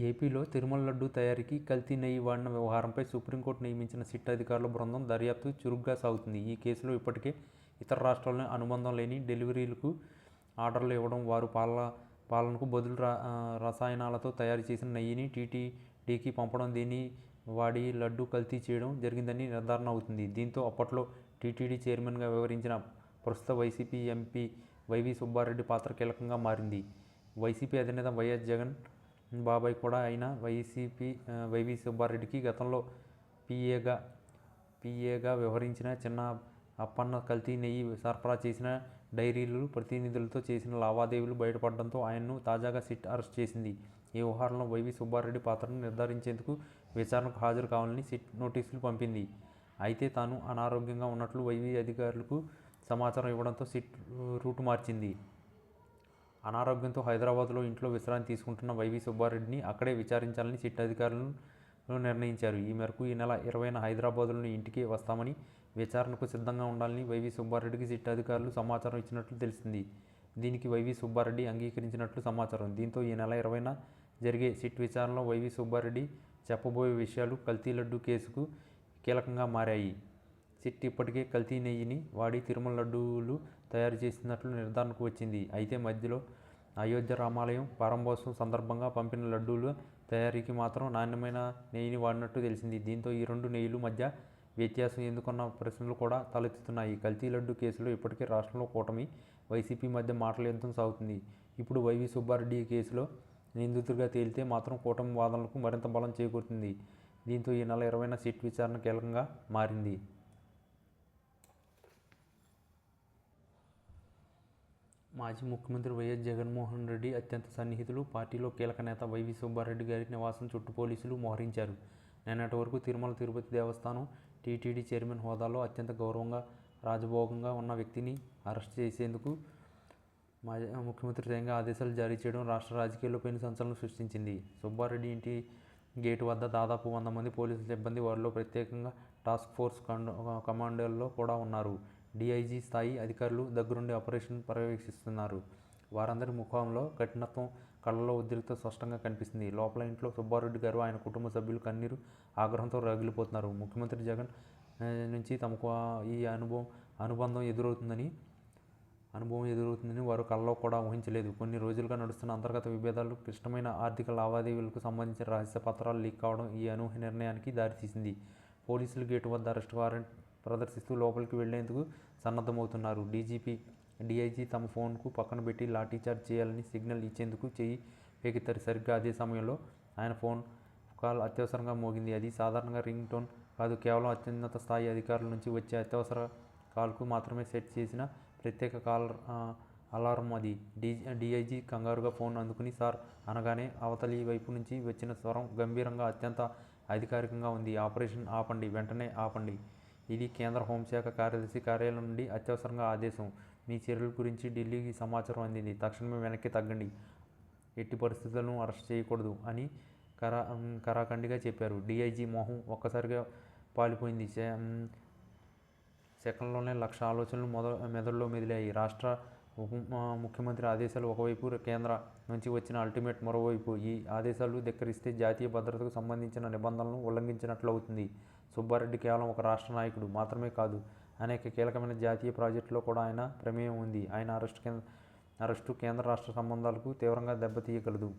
ఏపీలో తిరుమల లడ్డూ తయారీకి కల్తీ నెయ్యి వాడిన వ్యవహారంపై సుప్రీంకోర్టు నియమించిన సిట్ అధికారుల బృందం దర్యాప్తు చురుగ్గా సాగుతుంది. ఈ కేసులో ఇప్పటికే ఇతర రాష్ట్రాల్లోని అనుబంధం లేని డెలివరీలకు ఆర్డర్లు ఇవ్వడం, వారు పాలనకు బదులు రసాయనాలతో తయారు చేసిన నెయ్యిని టీటీడీకి పంపడం, దీన్ని వాడి లడ్డూ కల్తీ చేయడం జరిగిందని నిర్ధారణ అవుతుంది. దీంతో అప్పట్లో టీటీడీ చైర్మన్గా వ్యవహరించిన ప్రస్తుత వైసీపీ ఎంపీ వైవీ సుబ్బారెడ్డి పాత్ర కీలకంగా మారింది. వైసీపీ అధినేత వైఎస్ జగన్ బాబాయ్ కూడా అయిన వైవీ సుబ్బారెడ్డికి గతంలో పీఏగా వ్యవహరించిన చిన్న అప్పన్న కల్తీ నెయ్యి సరఫరా చేసిన డైరీలు ప్రతినిధులతో చేసిన లావాదేవీలు బయటపడడంతో ఆయన్ను తాజాగా సిట్ అరెస్ట్ చేసింది. ఈ వ్యవహారంలో వైవీ సుబ్బారెడ్డి పాత్రను నిర్ధారించేందుకు విచారణకు హాజరు కావాలని సిట్ నోటీసులు పంపింది. అయితే తాను అనారోగ్యంగా ఉన్నట్లు వైవీ అధికారులకు సమాచారం ఇవ్వడంతో సిట్ రూటు మార్చింది. అనారోగ్యంతో హైదరాబాద్లో ఇంట్లో విశ్రాంతి తీసుకుంటున్న వైవీ సుబ్బారెడ్డిని అక్కడే విచారించాలని సిట్ అధికారులు నిర్ణయించారు. ఈ మేరకు ఈ నెల 20న హైదరాబాద్లోని ఇంటికి వస్తామని, విచారణకు సిద్ధంగా ఉండాలని వైవీ సుబ్బారెడ్డికి సిట్ అధికారులు సమాచారం ఇచ్చినట్లు తెలిసింది. దీనికి వైవీ సుబ్బారెడ్డి అంగీకరించినట్లు సమాచారం. దీంతో ఈ నెల 20న జరిగే సిట్ విచారణలో వైవీ సుబ్బారెడ్డి చెప్పబోయే విషయాలు కల్తీ లడ్డూ కేసుకు కీలకంగా మారాయి. సిట్ ఇప్పటికే కల్తీ నెయ్యిని వాడి తిరుమల లడ్డూలు తయారు చేసినట్లు నిర్ధారణకు వచ్చింది. అయితే మధ్యలో అయోధ్య రామాలయం ప్రారంభోత్సవం సందర్భంగా పంపిన లడ్డూల తయారీకి మాత్రం నాణ్యమైన నెయ్యిని వాడినట్టు తెలిసింది. దీంతో ఈ రెండు నెయ్యిల మధ్య వ్యత్యాసం ఎందుకన్న ప్రశ్నలు కూడా తలెత్తుతున్నాయి. కల్తీ లడ్డూ కేసులో ఇప్పటికే రాష్ట్రంలో కూటమి, వైసీపీ మధ్య మాటల యుద్ధం సాగుతుంది. ఇప్పుడు వైవీ సుబ్బారెడ్డి ఈ కేసులో నిందితుడిగా తేలితే మాత్రం కూటమి వాదనలకు మరింత బలం చేకూరుతుంది. దీంతో ఈ నెల 20న సిట్ విచారణ కీలకంగా మారింది. మాజీ ముఖ్యమంత్రి వైఎస్ జగన్మోహన్ రెడ్డి అత్యంత సన్నిహితులు, పార్టీలో కీలక నేత వైవీ సుబ్బారెడ్డి గారి నివాసం చుట్టూ పోలీసులు మోహరించారు. నిన్నటి వరకు తిరుమల తిరుపతి దేవస్థానం టీటీడీ చైర్మన్ హోదాలో అత్యంత గౌరవంగా, రాజభోగంగా ఉన్న వ్యక్తిని అరెస్ట్ చేసేందుకు మాజీ ముఖ్యమంత్రి స్వయంగా ఆదేశాలు జారీ చేయడం రాష్ట్ర రాజకీయాల్లో పెను సంచలనం సృష్టించింది. సుబ్బారెడ్డి ఇంటి గేటు వద్ద దాదాపు 100 మంది పోలీసు సిబ్బంది, వారిలో ప్రత్యేకంగా టాస్క్ ఫోర్స్ కమాండోల్లో కూడా ఉన్నారు. డీఐజీ స్థాయి అధికారులు దగ్గరుండి ఆపరేషన్ పర్యవేక్షిస్తున్నారు. వారందరి ముఖంలో కఠినత్వం, కళ్ళలో ఉద్రిక్తత స్పష్టంగా కనిపిస్తుంది. లోపల ఇంట్లో సుబ్బారెడ్డి గారు, ఆయన కుటుంబ సభ్యులు కన్నీరు, ఆగ్రహంతో రగిలిపోతున్నారు. ముఖ్యమంత్రి జగన్ నుంచి తమకు ఈ అనుబంధం ఎదురవుతుందని వారు కలలో కూడా ఊహించలేదు. కొన్ని రోజులుగా నడుస్తున్న అంతర్గత విభేదాలు, క్లిష్టమైన ఆర్థిక లావాదేవీలకు సంబంధించిన రహస్య పత్రాలు లీక్ కావడం ఈ అనూహ్య నిర్ణయానికి దారితీసింది. పోలీసులు గేటు వద్ద అరెస్ట్ వారెంట్ ప్రదర్శిస్తూ లోపలికి వెళ్లేందుకు సన్నద్ధమవుతున్నారు. డీఐజీ తమ ఫోన్కు పక్కన పెట్టి లాఠీచార్జ్ చేయాలని సిగ్నల్ ఇచ్చేందుకు చెయ్యి ఎగెత్తారు. సరిగ్గా అదే సమయంలో ఆయన ఫోన్ కాల్ అత్యవసరంగా మోగింది. అది సాధారణంగా రింగ్ టోన్ కాదు, కేవలం అత్యున్నత స్థాయి అధికారుల నుంచి వచ్చే అత్యవసర కాల్కు మాత్రమే సెట్ చేసిన ప్రత్యేక కాల్ అలారం అది. డీఐజీ కంగారుగా ఫోన్ అందుకుని సార్ అనగానే అవతలి వైపు నుంచి వచ్చిన స్వరం గంభీరంగా, అత్యంత అధికారికంగా ఉంది. ఆపరేషన్ ఆపండి, వెంటనే ఆపండి. ఇది కేంద్ర హోంశాఖ కార్యదర్శి కార్యాలయం నుండి అత్యవసరంగా ఆదేశం. మీ చర్యల గురించి ఢిల్లీకి సమాచారం అందింది. తక్షణమే వెనక్కి తగ్గండి. ఎట్టి పరిస్థితులను అరెస్ట్ చేయకూడదు అని కరాఖండిగా చెప్పారు. డీఐజీ మొహం ఒక్కసారిగా పాలిపోయింది. సెకండ్లోనే 1,00,000 ఆలోచనలు మెదడులో మెదిలాయి. రాష్ట్ర ముఖ్యమంత్రి ఆదేశాలు ఒకవైపు, కేంద్ర నుంచి వచ్చిన అల్టిమేట్ మరోవైపు. ఈ ఆదేశాలు ధిక్కరిస్తే జాతీయ భద్రతకు సంబంధించిన నిబంధనలను ఉల్లంఘించినట్లు అవుతుంది. సుబ్బారెడ్డి కేవలం ఒక రాష్ట్ర నాయకుడు మాత్రమే కాదు, అనేక కీలకమైన జాతీయ ప్రాజెక్టులో కూడా ఆయన ప్రమేయం ఉంది. ఆయన అరెస్టు కేంద్ర రాష్ట్ర సంబంధాలకు తీవ్రంగా దెబ్బతీయగలదు.